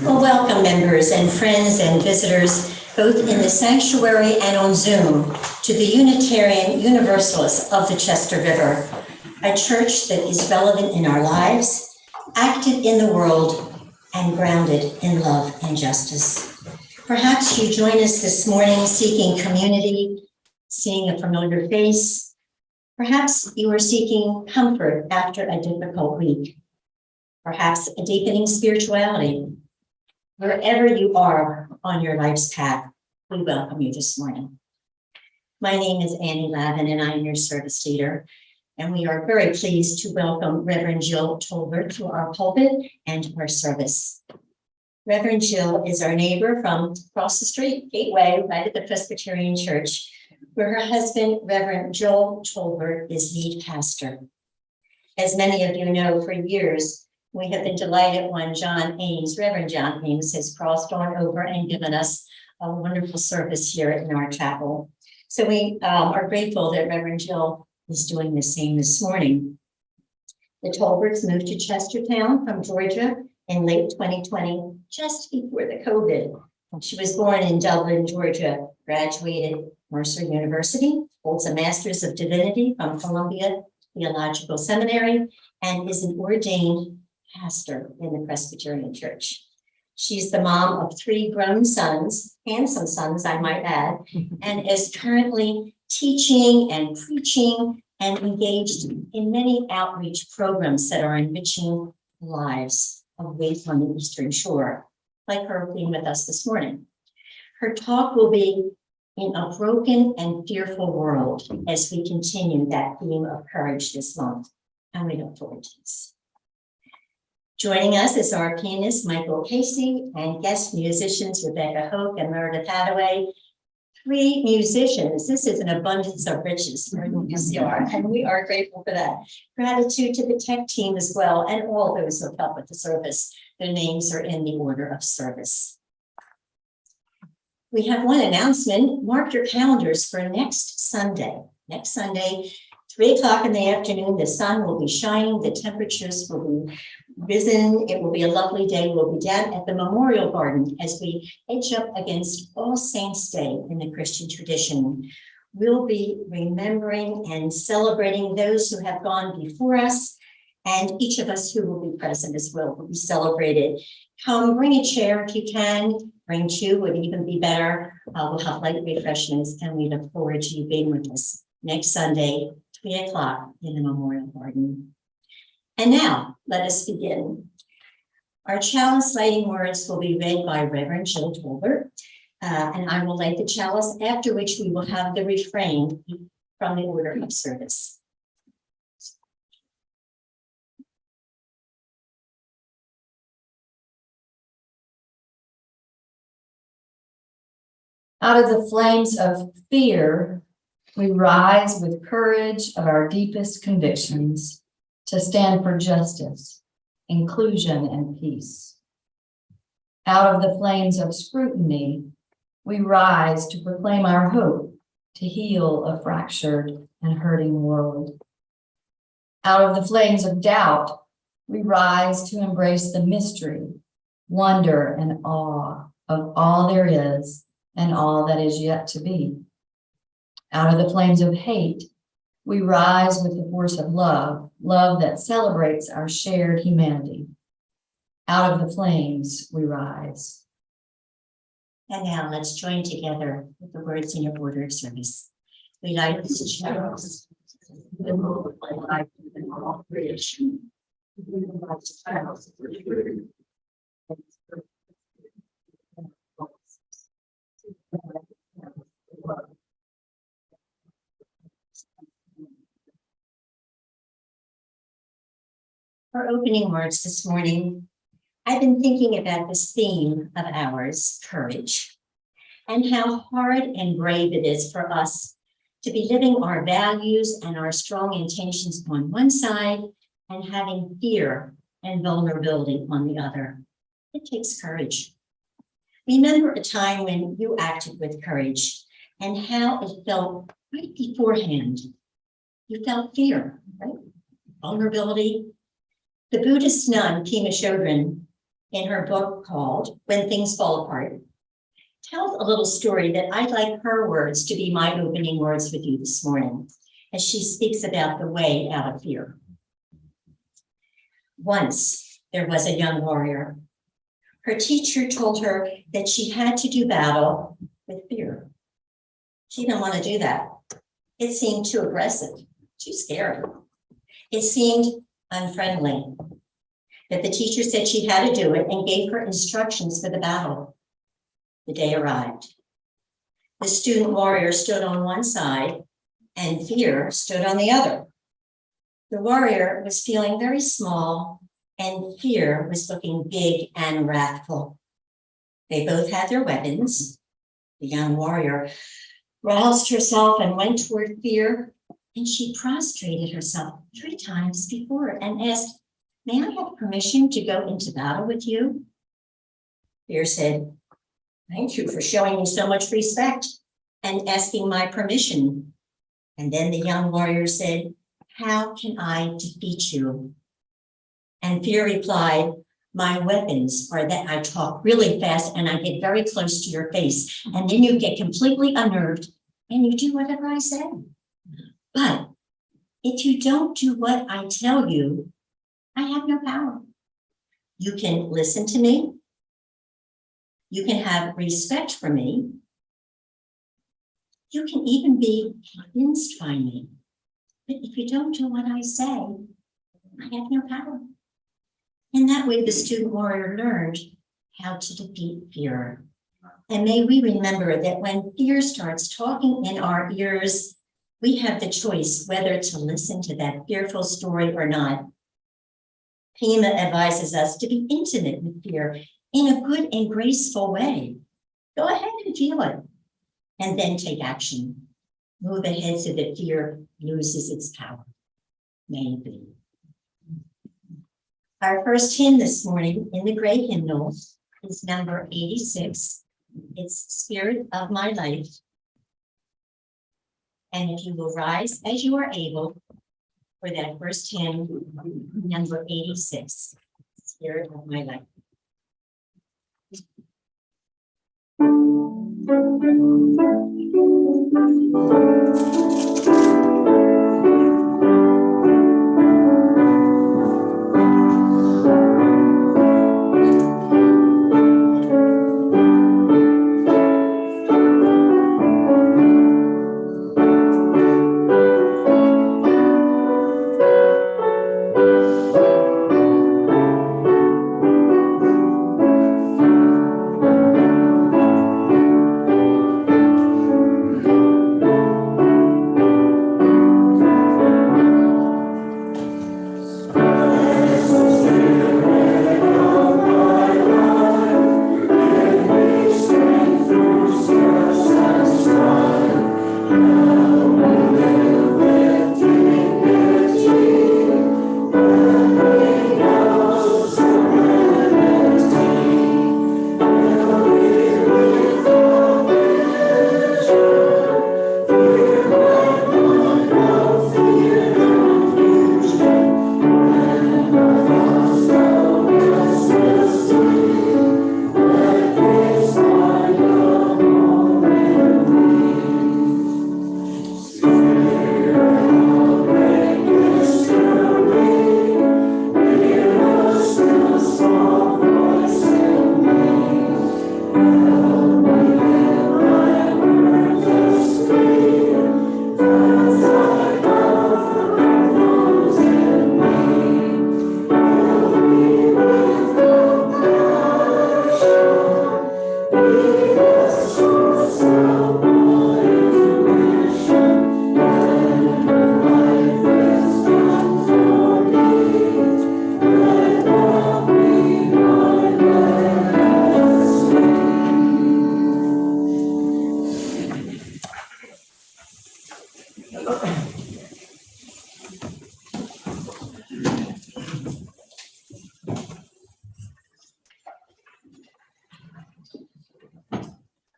Well, welcome members and friends and visitors, both in the sanctuary and on Zoom, to the Unitarian Universalists of the Chester River, a church that is relevant in our lives, active in the world, and grounded in love and justice. Perhaps you join us this morning seeking community, seeing a familiar face. Perhaps you are seeking comfort after a difficult week. Perhaps a deepening spirituality. Wherever you are on your life's path, we welcome you this morning. My name is Annie Lavin, and I am your service leader. And we are very pleased to welcome Reverend Jill Tolbert to our pulpit and to our service. Reverend Jill is our neighbor from across the street, Gateway, right at the Presbyterian Church, where her husband, Reverend Joel Tolbert, is lead pastor. As many of you know, for years, we have been delighted when Reverend John Ames, has crossed on over and given us a wonderful service here in our chapel. So we are grateful that Reverend Jill is doing the same this morning. The Tolberts moved to Chestertown from Georgia in late 2020, just before the COVID. She was born in Dublin, Georgia, graduated Mercer University, holds a Master's of Divinity from Columbia Theological Seminary, and is an ordained pastor in the Presbyterian Church. She's the mom of 3 grown sons, handsome sons, I might add, and is currently teaching and preaching and engaged in many outreach programs that are enriching the lives of ways on the Eastern Shore, like her being with us this morning. Her talk will be in a broken and fearful world as we continue that theme of courage this month, and we look forward to this. Joining us is our pianist, Michael Casey, and guest musicians, Rebecca Hoke and Meredith Hathaway. 3 musicians. This is an abundance of riches for UUCR, and we are grateful for that. Gratitude to the tech team as well, and all those who have helped with the service. Their names are in the order of service. We have one announcement. Mark your calendars for next Sunday. Next Sunday, 3 o'clock in the afternoon, the sun will be shining, the temperatures will be risen. It will be a lovely day. We'll be down at the Memorial Garden as we edge up against All Saints' Day in the Christian tradition. We'll be remembering and celebrating those who have gone before us, and each of us who will be present as well will be celebrated. Come, bring a chair if you can. Bring 2 would even be better. We'll have light refreshments, and we look forward to you being with us next Sunday, 3 o'clock in the Memorial Garden. And now, let us begin. Our chalice lighting words will be read by Reverend Jill Tolbert, and I will light the chalice, after which we will have the refrain from the order of service. Out of the flames of fear, we rise with courage of our deepest convictions to stand for justice, inclusion, and peace. Out of the flames of scrutiny, we rise to proclaim our hope to heal a fractured and hurting world. Out of the flames of doubt, we rise to embrace the mystery, wonder, and awe of all there is and all that is yet to be. Out of the flames of hate, we rise with the force of love, love that celebrates our shared humanity. Out of the flames, we rise. And now let's join together with the words in your order of service. We light this chalice, the Lord, my life and all creation. We light this chalice for you. Our opening words this morning, I've been thinking about this theme of ours, courage, and how hard and brave it is for us to be living our values and our strong intentions on one side and having fear and vulnerability on the other. It takes courage. Remember a time when you acted with courage and how it felt right beforehand. You felt fear, right? Vulnerability. The Buddhist nun, Pema Chodron, in her book called When Things Fall Apart, tells a little story that I'd like her words to be my opening words with you this morning, as she speaks about the way out of fear. Once there was a young warrior. Her teacher told her that she had to do battle with fear. She didn't want to do that. It seemed too aggressive, too scary. It seemed unfriendly. But the teacher said she had to do it and gave her instructions for the battle. The day arrived. The student warrior stood on one side and fear stood on the other. The warrior was feeling very small and fear was looking big and wrathful. They both had their weapons. The young warrior roused herself and went toward fear, and she prostrated herself 3 times before it and asked, "May I have permission to go into battle with you?" Fear said, "Thank you for showing me so much respect and asking my permission." And then the young warrior said, "How can I defeat you?" And fear replied, "My weapons are that I talk really fast and I get very close to your face, and then you get completely unnerved and you do whatever I say. But if you don't do what I tell you, I have no power. You can listen to me. You can have respect for me. You can even be convinced by me. But if you don't do what I say, I have no power. And that way the student warrior learned how to defeat fear. And may we remember that when fear starts talking in our ears, we have the choice whether to listen to that fearful story or not. Pema advises us to be intimate with fear in a good and graceful way. Go ahead and feel it, and then take action. Move ahead so that fear loses its power. May it be. Our first hymn this morning in the Great Hymnal is number 86. It's Spirit of My Life. And if you will rise as you are able for that first hymn, number 86, Spirit of My Life.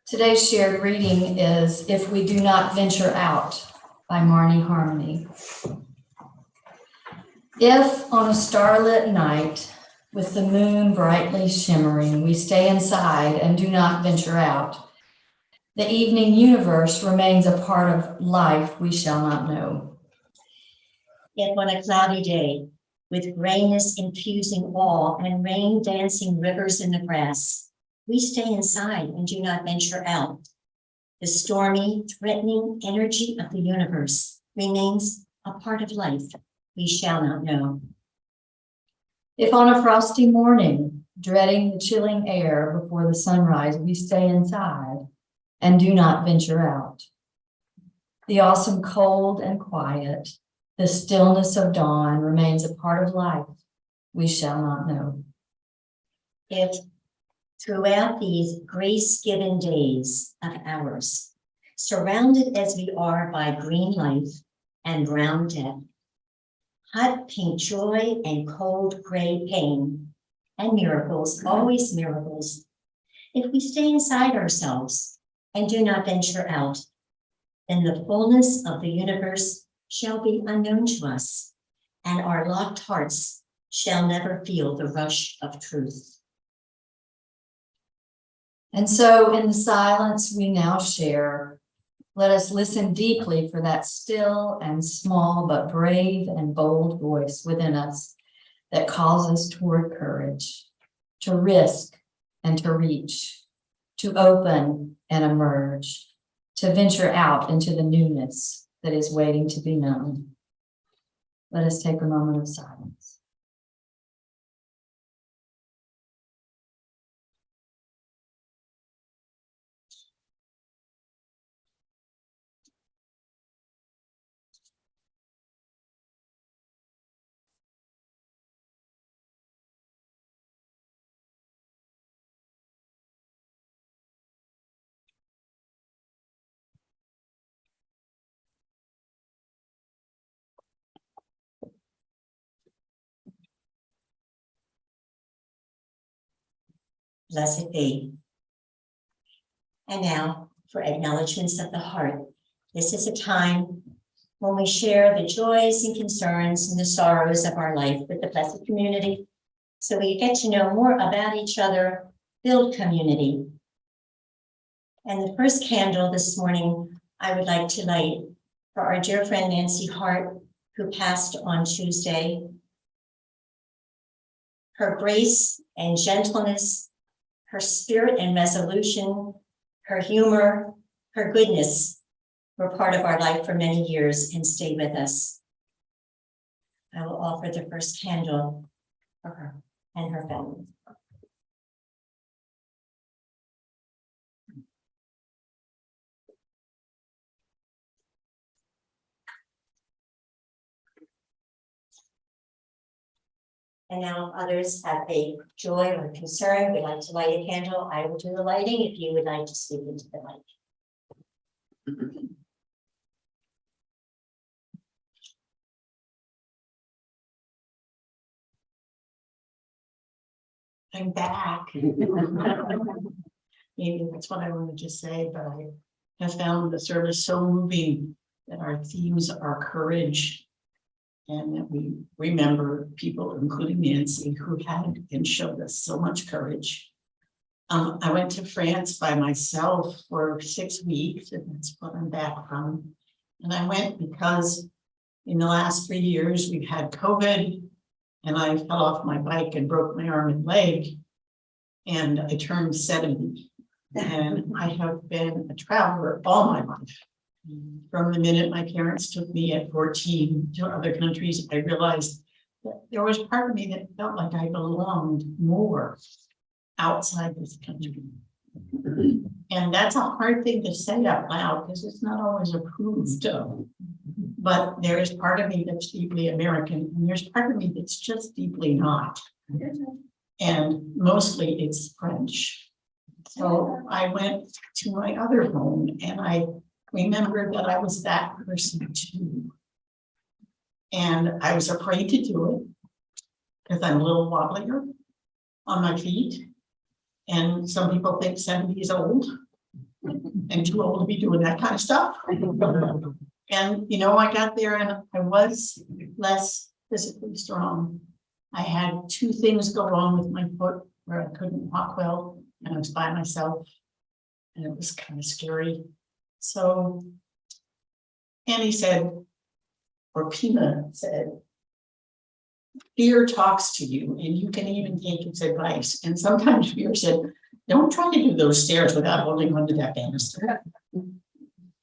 Today's shared reading is If We Do Not Venture Out by Marnie Harmony. If on a starlit night, with the moon brightly shimmering, we stay inside and do not venture out, the evening universe remains a part of life we shall not know. If on a cloudy day, with grayness infusing all and rain dancing rivers in the grass, we stay inside and do not venture out, the stormy, threatening energy of the universe remains a part of life we shall not know. If on a frosty morning, dreading the chilling air before the sunrise, we stay inside and do not venture out, the awesome cold and quiet, the stillness of dawn remains a part of life we shall not know. If throughout these grace-given days of ours, surrounded as we are by green life and brown death, hot pink joy and cold gray pain, and miracles, always miracles, if we stay inside ourselves and do not venture out, then the fullness of the universe shall be unknown to us, and our locked hearts shall never feel the rush of truth. And so in the silence we now share, Let us listen deeply for that still and small but brave and bold voice within us that calls us toward courage, to risk and to reach, to open and emerge, to venture out into the newness that is waiting to be known. Let us take a moment of silence. Blessed be. And now for acknowledgements of the heart. This is a time when we share the joys and concerns and the sorrows of our life with the blessed community, so we get to know more about each other, build community. And the first candle this morning, I would like to light for our dear friend Nancy Hart, who passed on Tuesday. Her grace and gentleness, her spirit and resolution, her humor, her goodness were part of our life for many years and stay with us. I will offer the first candle for her and her family. And now if others have a joy or concern, would like to light a candle, I will do the lighting if you would like to speak into the mic. I'm back. Maybe that's what I wanted to say, but I have found the service so moving that our themes are courage, and that we remember people, including Nancy, who had and showed us so much courage. I went to France by myself for 6 weeks, and that's what I'm back from. And I went because in the last 3 years, we've had COVID, and I fell off my bike and broke my arm and leg, and I turned 70. And I have been a traveler all my life. From the minute my parents took me at 14 to other countries, I realized that there was part of me that felt like I belonged more outside this country. And that's a hard thing to say out loud because it's not always approved of. But there is part of me that's deeply American, and there's part of me that's just deeply not. And mostly it's French. So I went to my other home and I remembered that I was that person too. And I was afraid to do it because I'm a little wobblier on my feet. And some people think 70 is old and too old to be doing that kind of stuff. And, you know, I got there and I was less physically strong. I had 2 things go wrong with my foot where I couldn't walk well, and I was by myself, and it was kind of scary. So Annie said, or Pina said, fear talks to you and you can even take its advice. And sometimes fear said, don't try to do those stairs without holding onto that banister.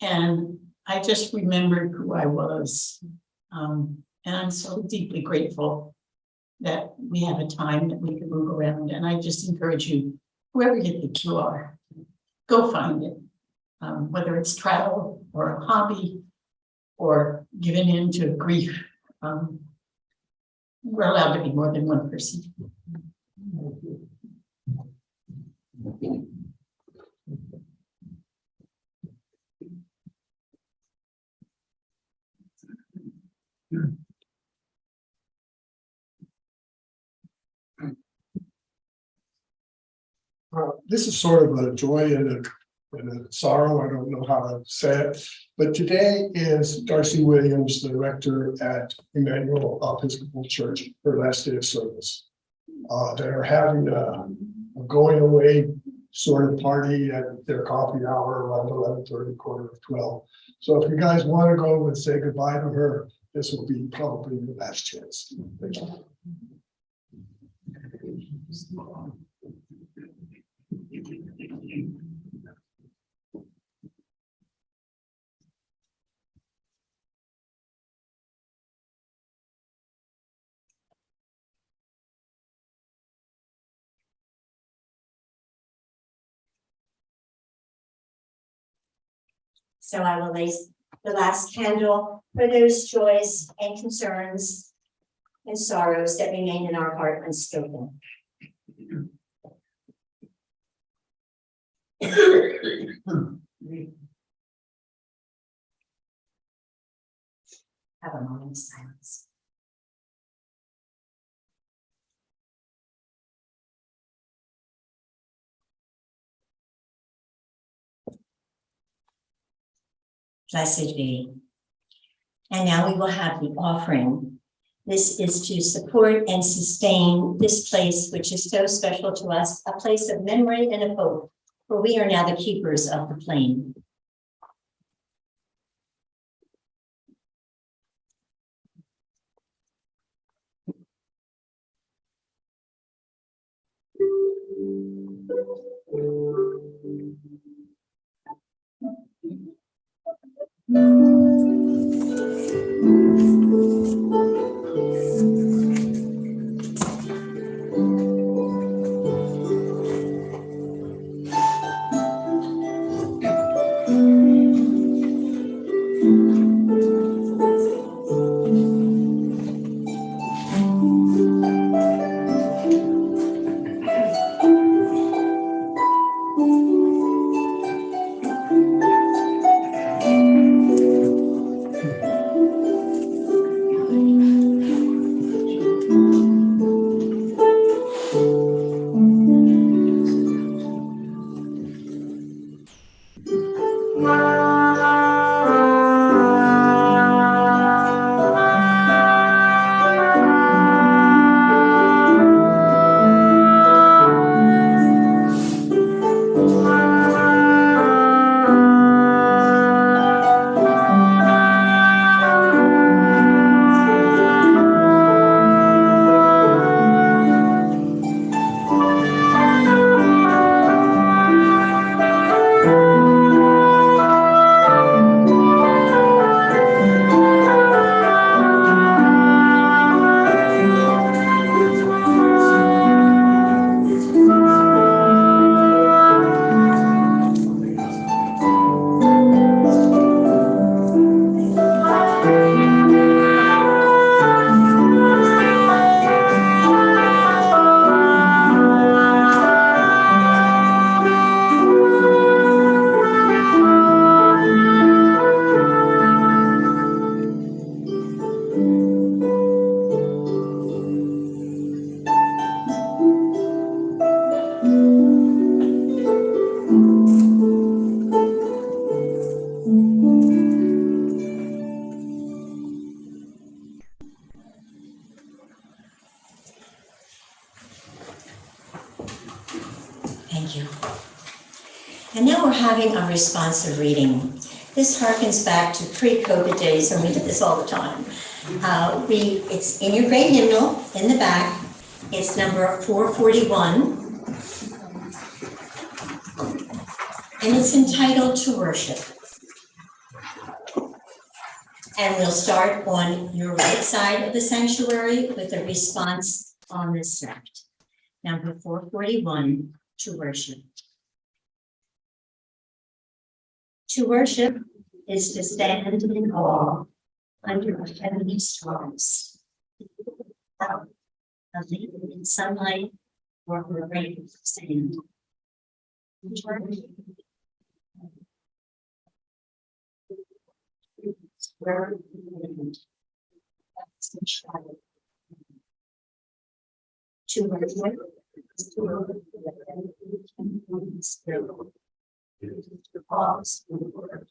And I just remembered who I was. And I'm so deeply grateful that we have a time that we can move around. And I just encourage you, whoever you think you are, go find it. Whether it's travel or a hobby or giving in to grief. We're allowed to be more than one person. This is sort of a joy and a sorrow. I don't know how to say it. But today is Darcy Williams, the rector at Emmanuel Episcopal Church, her last day of service. They're having a going away sort of party at their coffee hour around 11:30, 11:45. So if you guys want to go and say goodbye to her, this will be probably the last chance. Thank you. So I will lay the last candle for those joys and concerns and sorrows that remain in our heart unspoken. Have a moment of silence. Blessed be. And now we will have the offering. This is to support and sustain this place, which is so special to us, a place of memory and of hope, for we are now the keepers of the plain. Thank you. And now we're having a responsive reading. This harkens back to pre-COVID days, and we did this all the time. It's in your great hymnal in the back. It's number 441. And it's entitled To Worship. And we'll start on your right side of the sanctuary with a response on this left. Number 441, To Worship. To worship is to stand in awe under the heavenly stars, out of the in sunlight or a rain of sand. Where to worship is to pause in the word.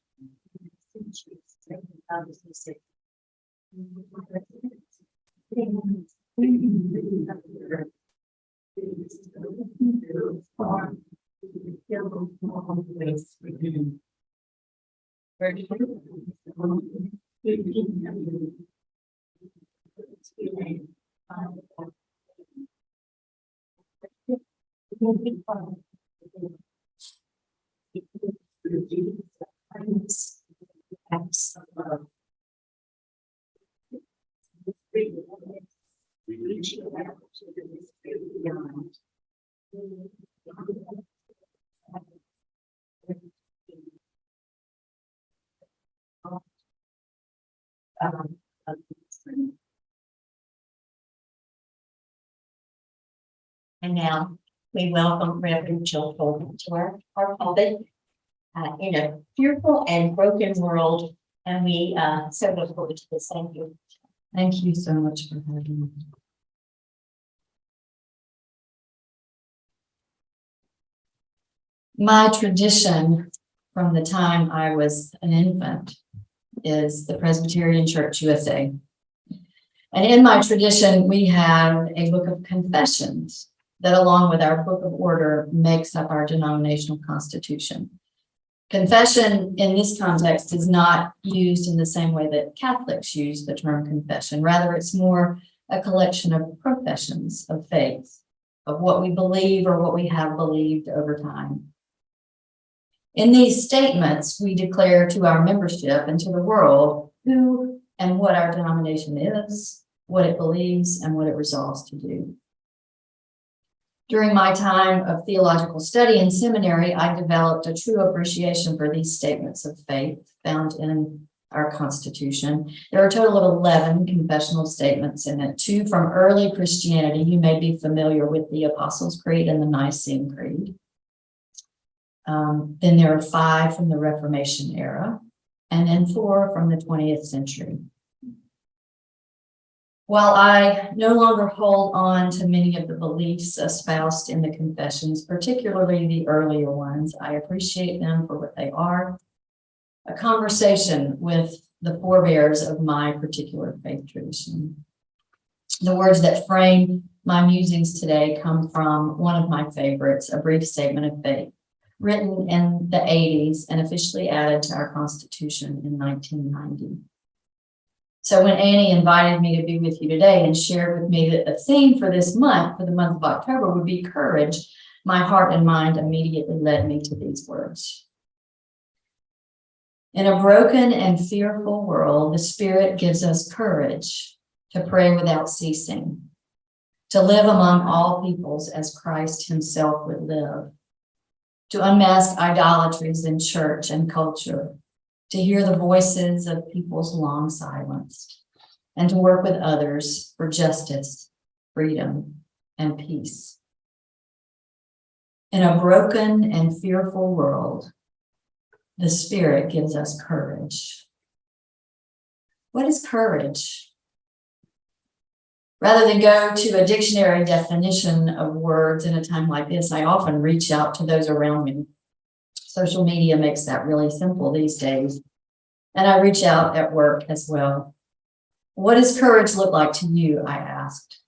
And now we welcome Reverend Jill Holden to our pulpit in a fearful and broken world. And we so look forward to this. Thank you. Thank you so much for having me. My tradition from the time I was an infant is the Presbyterian Church USA. And in my tradition, we have a book of confessions that, along with our book of order, makes up our denominational constitution. Confession in this context is not used in the same way that Catholics use the term confession. Rather, it's more a collection of professions of faith, of what we believe or what we have believed over time. In these statements, we declare to our membership and to the world who and what our denomination is, what it believes, and what it resolves to do. During my time of theological study in seminary, I developed a true appreciation for these statements of faith found in our Constitution. There are a total of 11 confessional statements in it, 2 from early Christianity. You may be familiar with the Apostles' Creed and the Nicene Creed. Then there are 5 from the Reformation era, and then 4 from the 20th century. While I no longer hold on to many of the beliefs espoused in the confessions, particularly the earlier ones, I appreciate them for what they are, a conversation with the forebears of my particular faith tradition. The words that frame my musings today come from one of my favorites, A Brief Statement of Faith, written in the 80s and officially added to our Constitution in 1990. So when Annie invited me to be with you today and shared with me that the theme for this month, for the month of October, would be courage, my heart and mind immediately led me to these words. In a broken and fearful world, the Spirit gives us courage to pray without ceasing, to live among all peoples as Christ himself would live, to unmask idolatries in church and culture, to hear the voices of peoples long silenced, and to work with others for justice, freedom, and peace. In a broken and fearful world, the Spirit gives us courage. What is courage? Rather than go to a dictionary definition of words in a time like this, I often reach out to those around me. Social media makes that really simple these days. And I reach out at work as well. What does courage look like to you? I asked.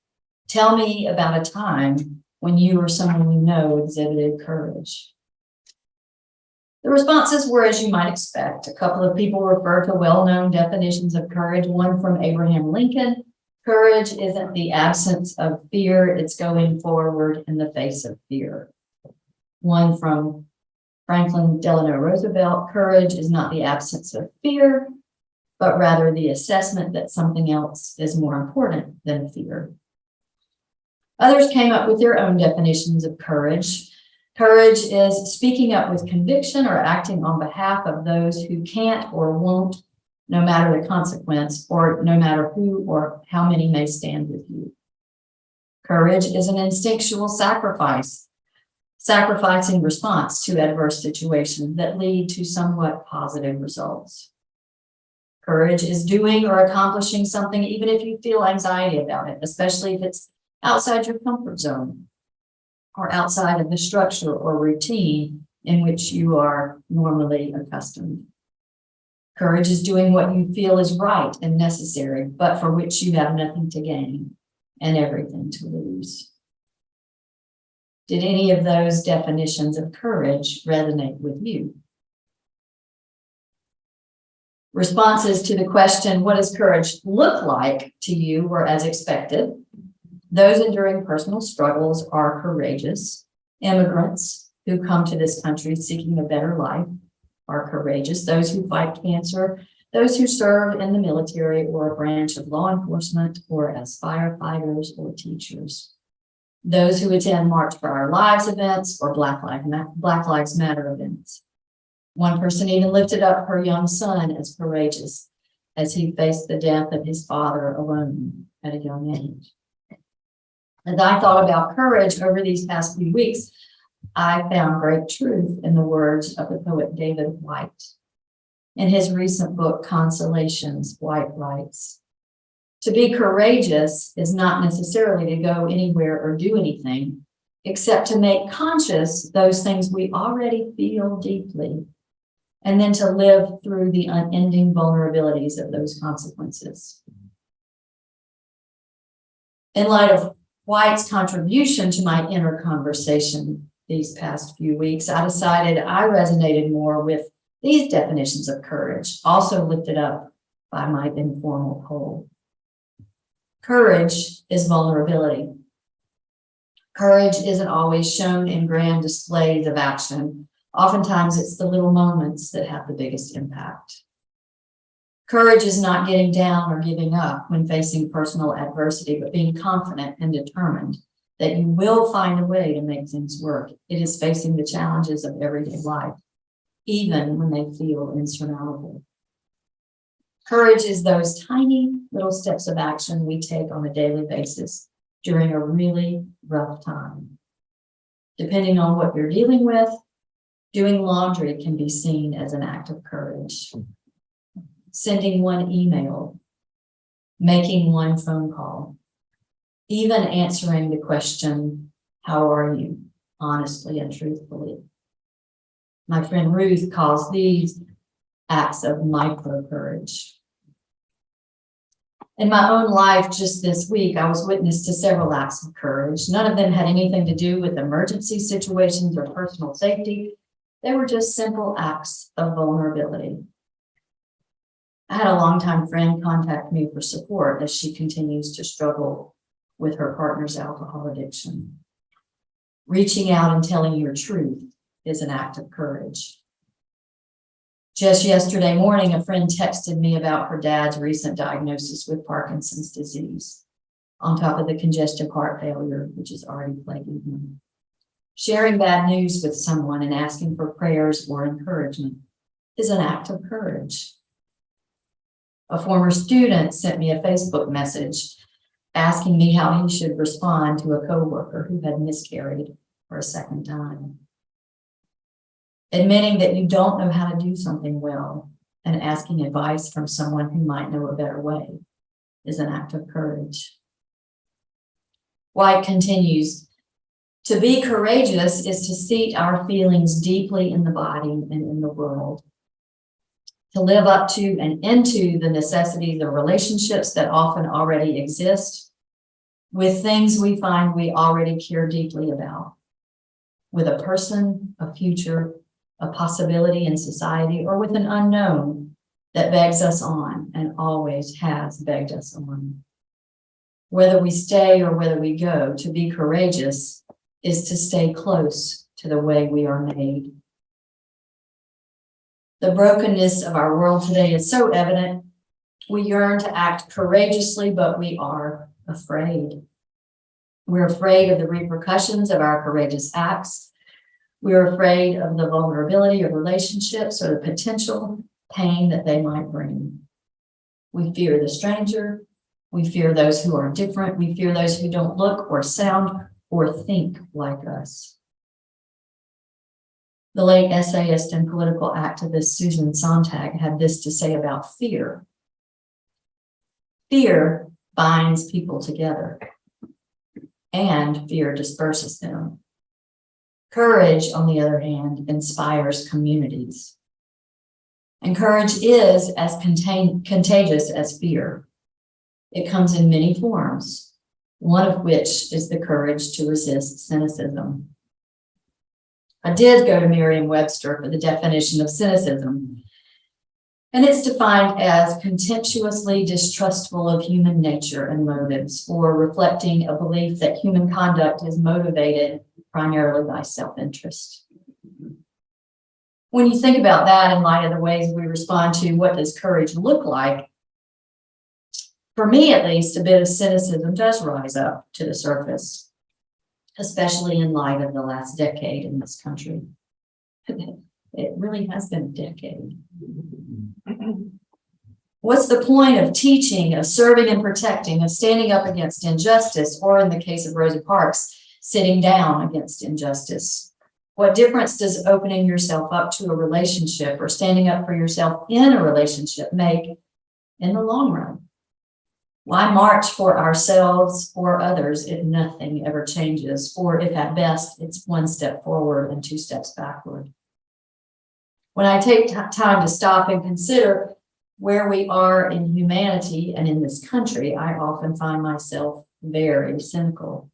Tell me about a time when you or someone you know exhibited courage. The responses were, as you might expect. A couple of people refer to well-known definitions of courage, one from Abraham Lincoln. Courage isn't the absence of fear, it's going forward in the face of fear. One from Franklin Delano Roosevelt, courage is not the absence of fear, but rather the assessment that something else is more important than fear. Others came up with their own definitions of courage. Courage is speaking up with conviction or acting on behalf of those who can't or won't, no matter the consequence, or no matter who or how many may stand with you. Courage is an instinctual sacrifice, sacrificing response to adverse situations that lead to somewhat positive results. Courage is doing or accomplishing something even if you feel anxiety about it, especially if it's outside your comfort zone or outside of the structure or routine in which you are normally accustomed. Courage is doing what you feel is right and necessary, but for which you have nothing to gain and everything to lose. Did any of those definitions of courage resonate with you? Responses to the question, what does courage look like to you, were as expected. Those enduring personal struggles are courageous. Immigrants who come to this country seeking a better life are courageous. Those who fight cancer, those who serve in the military or a branch of law enforcement or as firefighters or teachers. Those who attend March for Our Lives events or Black Lives Matter events. One person even lifted up her young son as courageous as he faced the death of his father alone at a young age. As I thought about courage over these past few weeks, I found great truth in the words of the poet David White. In his recent book, Consolations, White writes, "To be courageous is not necessarily to go anywhere or do anything, except to make conscious those things we already feel deeply, and then to live through the unending vulnerabilities of those consequences." In light of White's contribution to my inner conversation these past few weeks, I decided I resonated more with these definitions of courage, also lifted up by my informal poll. Courage is vulnerability. Courage isn't always shown in grand displays of action. Oftentimes, it's the little moments that have the biggest impact. Courage is not getting down or giving up when facing personal adversity, but being confident and determined that you will find a way to make things work. It is facing the challenges of everyday life, even when they feel insurmountable. Courage is those tiny little steps of action we take on a daily basis during a really rough time. Depending on what you're dealing with, doing laundry can be seen as an act of courage. Sending one email, making one phone call, even answering the question, "How are you?" honestly and truthfully. My friend Ruth calls these acts of micro courage. In my own life, just this week, I was witness to several acts of courage. None of them had anything to do with emergency situations or personal safety. They were just simple acts of vulnerability. I had a longtime friend contact me for support as she continues to struggle with her partner's alcohol addiction. Reaching out and telling your truth is an act of courage. Just yesterday morning, a friend texted me about her dad's recent diagnosis with Parkinson's disease, on top of the congestive heart failure, which is already plaguing him. Sharing bad news with someone and asking for prayers or encouragement is an act of courage. A former student sent me a Facebook message asking me how he should respond to a coworker who had miscarried for a second time. Admitting that you don't know how to do something well and asking advice from someone who might know a better way is an act of courage. White continues, "To be courageous is to seat our feelings deeply in the body and in the world. To live up to and into the necessities of relationships that often already exist, with things we find we already care deeply about, with a person, a future, a possibility in society, or with an unknown that begs us on and always has begged us on. Whether we stay or whether we go, to be courageous is to stay close to the way we are made." The brokenness of our world today is so evident. We yearn to act courageously, but we are afraid. We're afraid of the repercussions of our courageous acts. We're afraid of the vulnerability of relationships or the potential pain that they might bring. We fear the stranger. We fear those who are different. We fear those who don't look or sound or think like us. The late essayist and political activist Susan Sontag had this to say about fear. Fear binds people together, and fear disperses them. Courage, on the other hand, inspires communities. And courage is as contagious as fear. It comes in many forms, one of which is the courage to resist cynicism, I did go to Merriam-Webster for the definition of cynicism. And it's defined as contemptuously distrustful of human nature and motives, or reflecting a belief that human conduct is motivated primarily by self-interest. When you think about that in light of the ways we respond to what does courage look like, for me at least, a bit of cynicism does rise up to the surface, especially in light of the last decade in this country. It really has been a decade. What's the point of teaching, of serving and protecting, of standing up against injustice, or in the case of Rosa Parks, sitting down against injustice? What difference does opening yourself up to a relationship or standing up for yourself in a relationship make in the long run? Why march for ourselves or others if nothing ever changes, or if at best it's one step forward and two steps backward? When I take time to stop and consider where we are in humanity and in this country, I often find myself very cynical.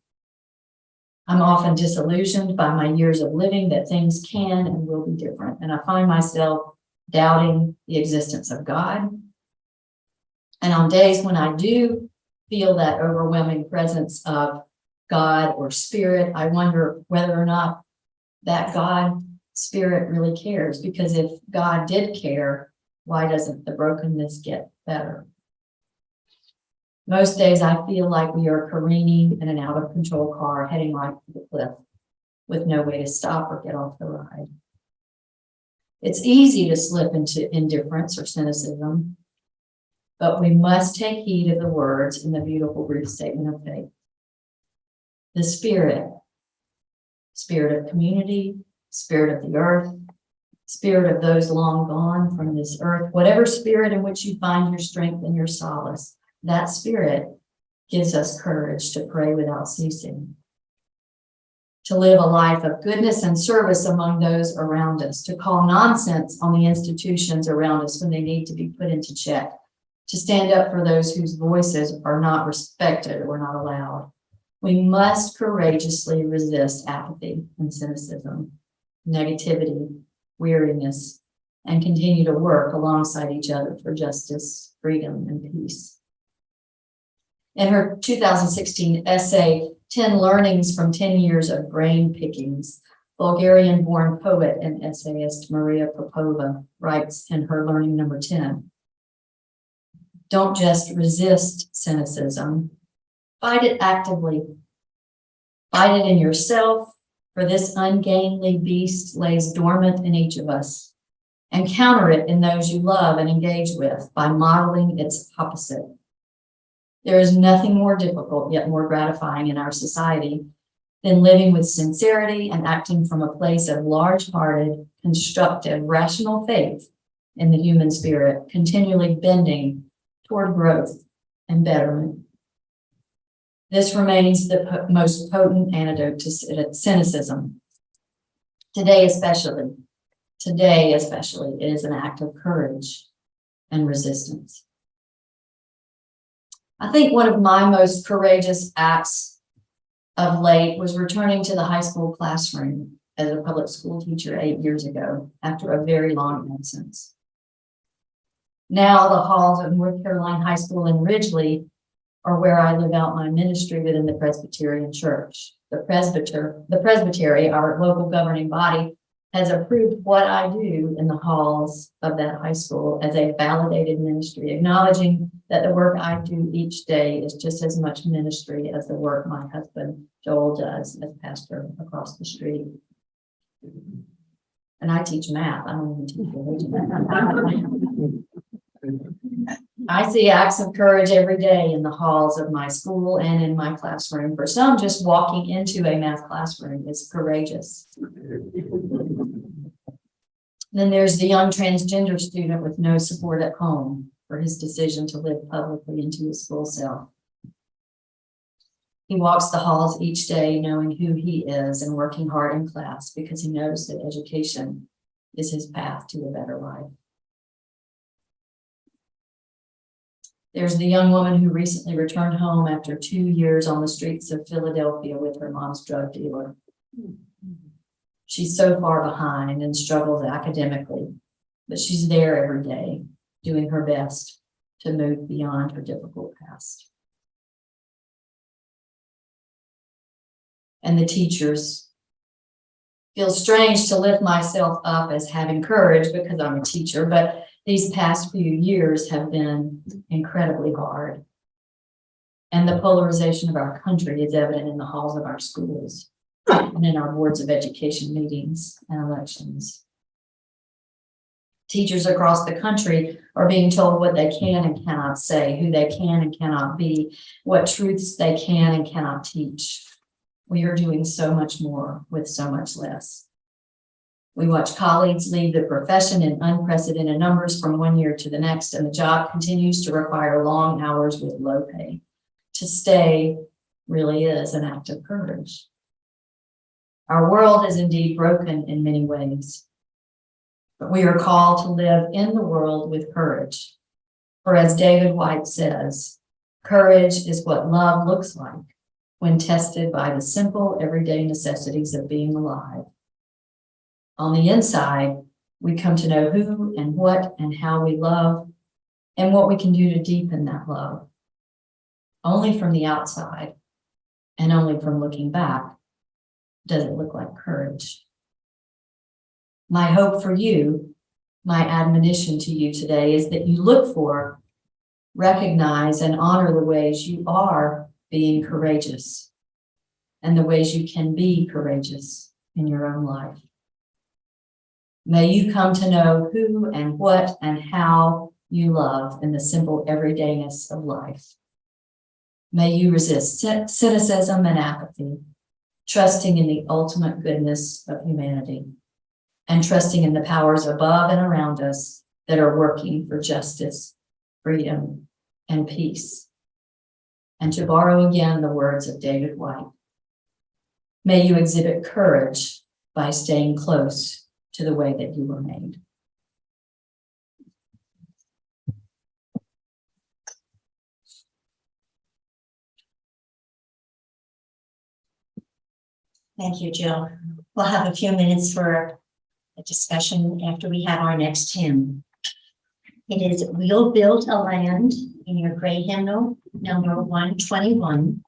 I'm often disillusioned by my years of living that things can and will be different, and I find myself doubting the existence of God. And on days when I do feel that overwhelming presence of God or spirit, I wonder whether or not that God spirit really cares, because if God did care, why doesn't the brokenness get better? Most days I feel like we are careening in an out of control car heading right to the cliff with no way to stop or get off the ride. It's easy to slip into indifference or cynicism, but we must take heed of the words in the beautiful brief statement of faith. The spirit of community, spirit of the earth, spirit of those long gone from this earth, whatever spirit in which you find your strength and your solace, that spirit gives us courage to pray without ceasing, to live a life of goodness and service among those around us, to call nonsense on the institutions around us when they need to be put into check, to stand up for those whose voices are not respected or not allowed. We must courageously resist apathy and cynicism, negativity, weariness, and continue to work alongside each other for justice, freedom, and peace. In her 2016 essay, 10 Learnings from 10 Years of Brain Pickings, Bulgarian-born poet and essayist Maria Popova writes in her learning number 10, don't just resist cynicism, fight it actively. Fight it in yourself, for this ungainly beast lays dormant in each of us, and counter it in those you love and engage with by modeling its opposite. There is nothing more difficult yet more gratifying in our society than living with sincerity and acting from a place of large-hearted, constructive, rational faith in the human spirit, continually bending toward growth and betterment. This remains the most potent antidote to cynicism. Today especially, it is an act of courage and resistance. I think one of my most courageous acts of late was returning to the high school classroom as a public school teacher 8 years ago after a very long absence. Now the halls of North Carolina High School in Ridgely are where I live out my ministry within the Presbyterian Church. The presbytery, our local governing body, has approved what I do in the halls of that high school as a validated ministry, acknowledging that the work I do each day is just as much ministry as the work my husband Joel does as pastor across the street. And I teach math. I don't even teach religion. I see acts of courage every day in the halls of my school and in my classroom. For some, just walking into a math classroom is courageous. Then there's the young transgender student with no support at home for his decision to live publicly into his full self. He walks the halls each day knowing who he is and working hard in class because he knows that education is his path to a better life. There's the young woman who recently returned home after 2 years on the streets of Philadelphia with her mom's drug dealer. She's so far behind and struggles academically, but she's there every day, doing her best to move beyond her difficult past. And the teachers feel strange to lift myself up as having courage because I'm a teacher, but these past few years have been incredibly hard. And the polarization of our country is evident in the halls of our schools and in our boards of education meetings and elections. Teachers across the country are being told what they can and cannot say, who they can and cannot be, what truths they can and cannot teach. We are doing so much more with so much less. We watch colleagues leave the profession in unprecedented numbers from one year to the next, and the job continues to require long hours with low pay. To stay really is an act of courage. Our world is indeed broken in many ways, but we are called to live in the world with courage. For as David White says, courage is what love looks like when tested by the simple everyday necessities of being alive. On the inside, we come to know who and what and how we love and what we can do to deepen that love. Only from the outside and only from looking back does it look like courage. My hope for you, my admonition to you today is that you look for, recognize, and honor the ways you are being courageous and the ways you can be courageous in your own life. May you come to know who and what and how you love in the simple everydayness of life. May you resist cynicism and apathy, trusting in the ultimate goodness of humanity and trusting in the powers above and around us that are working for justice, freedom, and peace. And to borrow again the words of David White, may you exhibit courage by staying close to the way that you were made. Thank you, Jill. We'll have a few minutes for a discussion after we have our next hymn. It is "We'll Build a Land" in your gray hymnal, number 121.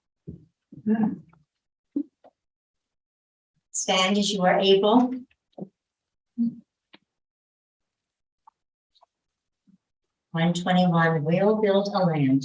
Stand as you are able. "121, We'll Build a Land."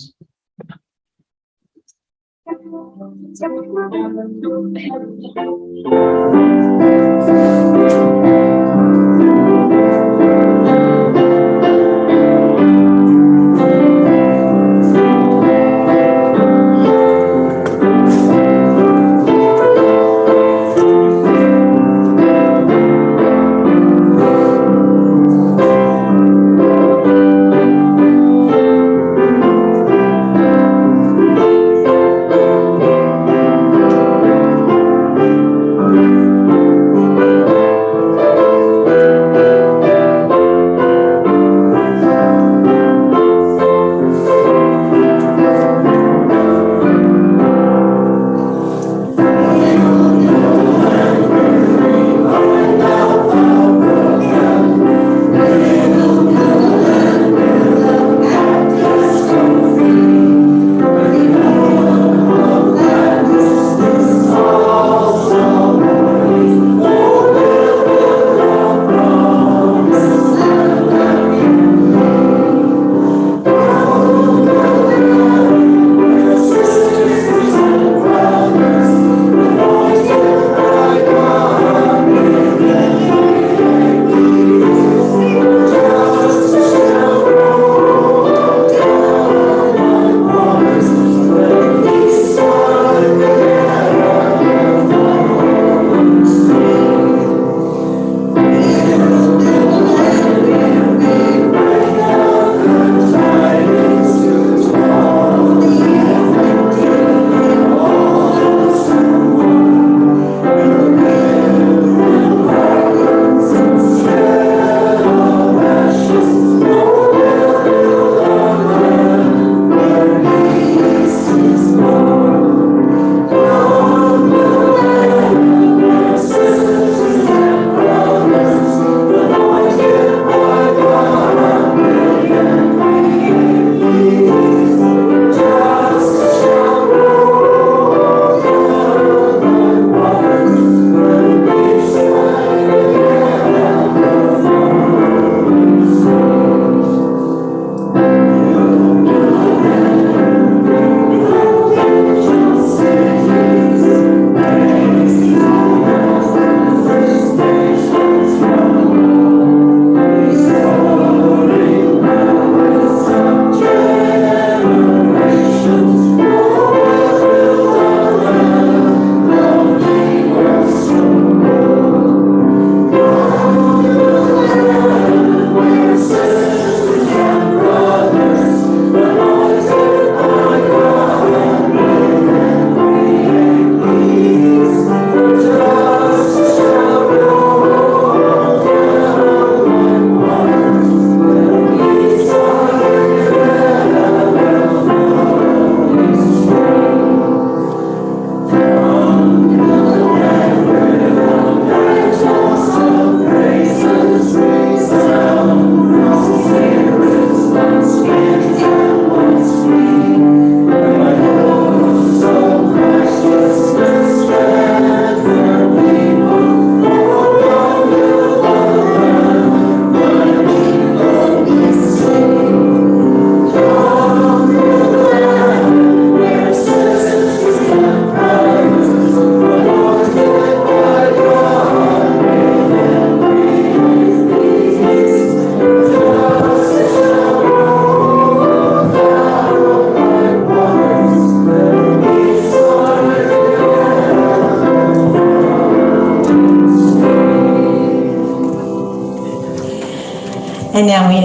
And now we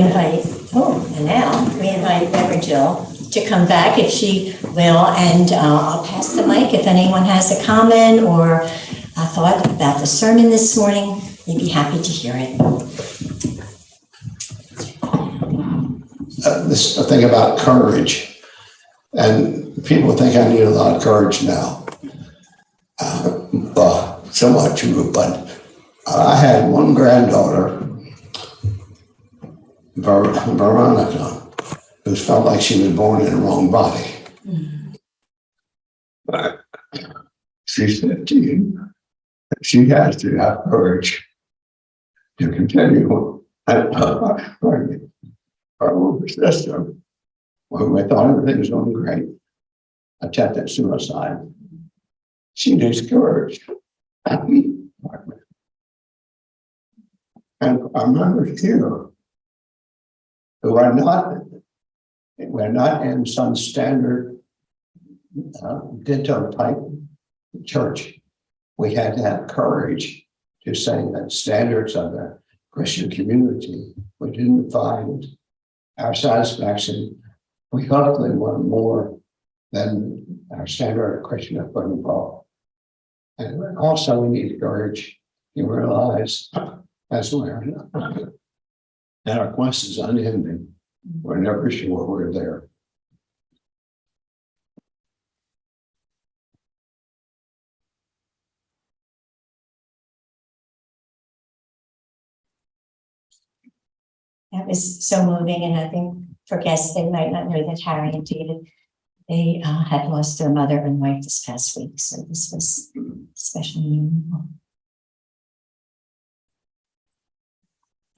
invite Reverend Jill to come back if she will, and I'll pass the mic if anyone has a comment or a thought about the sermon this morning. We'd be happy to hear it. This thing about courage, and people think I need a lot of courage now. Somewhat true, but I had one granddaughter, Veronica, who felt like she was born in the wrong body. But she's 15. She has to have courage to continue. Our older sister, when we thought everything was going great, attempted suicide. She needs courage. And our members here, who are not, we're not in some standard ditto type church. We had to have courage to say that standards of the Christian community, we didn't find our satisfaction. We hopefully want more than our standard Christian equipment brought. And also we need courage to realize as we're that our quest is unending. We're never sure we're there. That was so moving, and I think for guests, they might not know that Harry and David, they had lost their mother and wife this past week, so this was especially meaningful.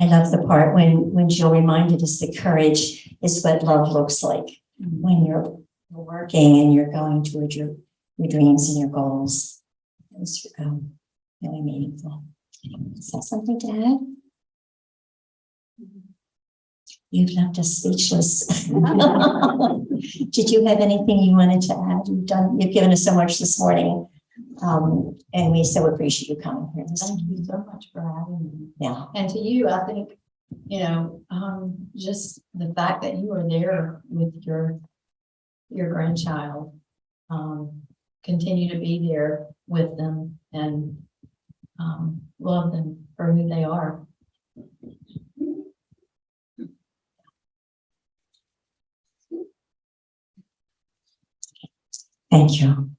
I love the part when Jill reminded us that courage is what love looks like when you're working and you're going toward your dreams and your goals. It was really meaningful. Is that something to add? You've left us speechless. Did you have anything you wanted to add? You've given us so much this morning. And we so appreciate you coming here. Thank you so much for having me. Yeah. And to you, I think, just the fact that you are there with your grandchild, continue to be there with them and love them for who they are. Thank you.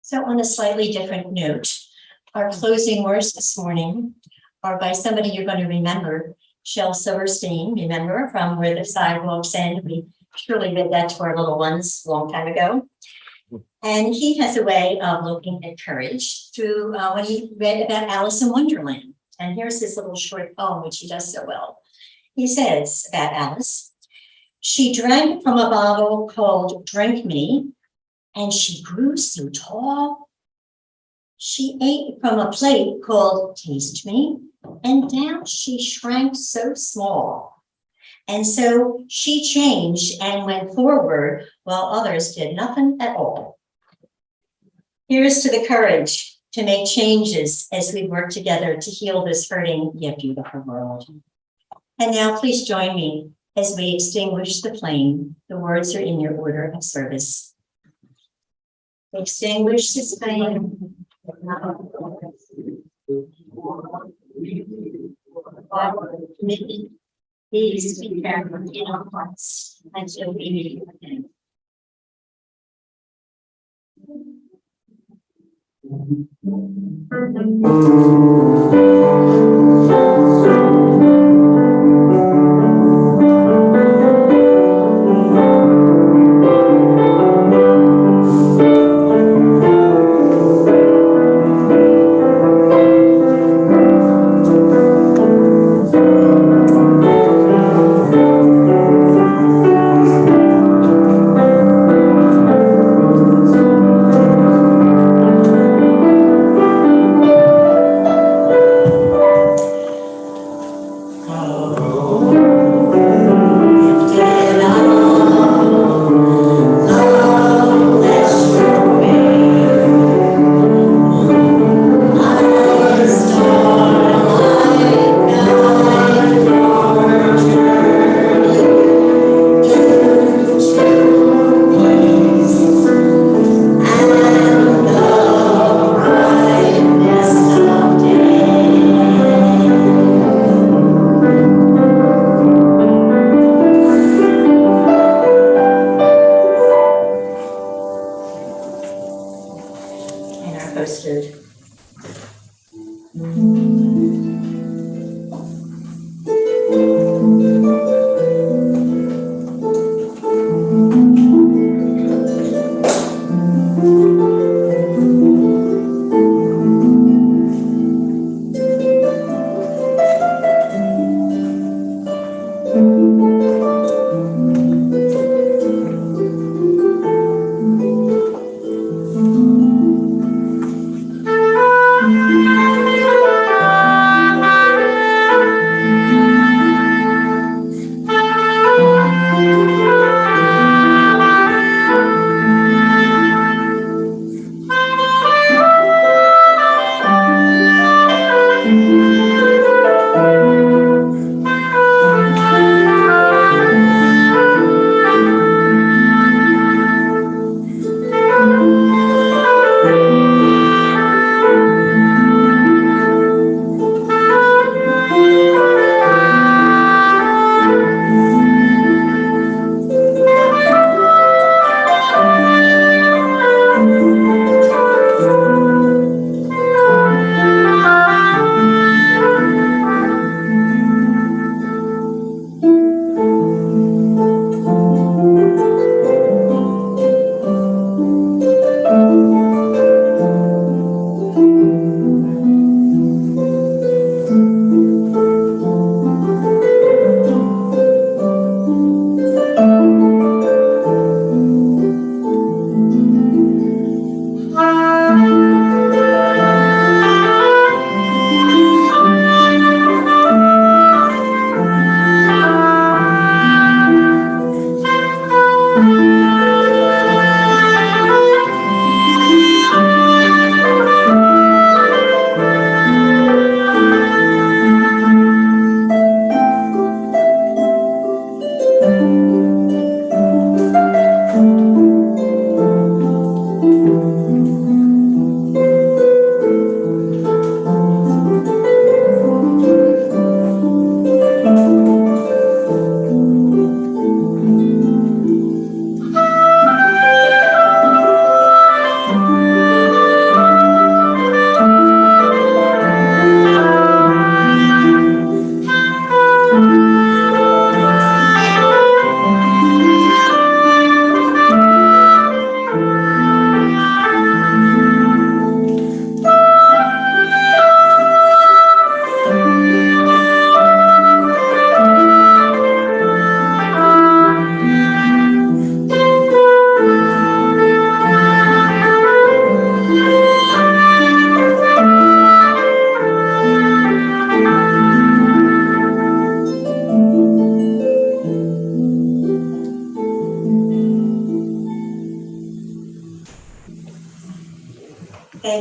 So on a slightly different note, our closing words this morning are by somebody you're going to remember, Shel Silverstein, remember, from Where the Sidewalks End. We surely read that to our little ones a long time ago. And he has a way of looking at courage through when he read about Alice in Wonderland. And here's his little short poem, which he does so well. He says about Alice, she drank from a bottle called Drink Me, and she grew so tall. She ate from a plate called Taste Me, and down she shrank so small. And so she changed and went forward while others did nothing at all. Here's to the courage to make changes as we work together to heal this hurting yet beautiful world. And now please join me as we extinguish the flame. The words are in your order of service. Extinguish this flame. Please be careful in our hearts until we meet again.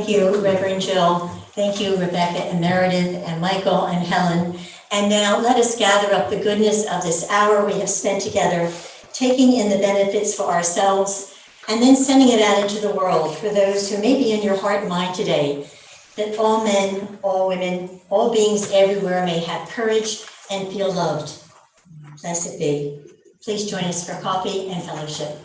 Thank you, Reverend Jill. Thank you, Rebecca and Meredith and Michael and Helen. And now let us gather up the goodness of this hour we have spent together, taking in the benefits for ourselves and then sending it out into the world for those who may be in your heart and mind today, that all men, all women, all beings everywhere may have courage and feel loved. Blessed be. Please join us for coffee and fellowship.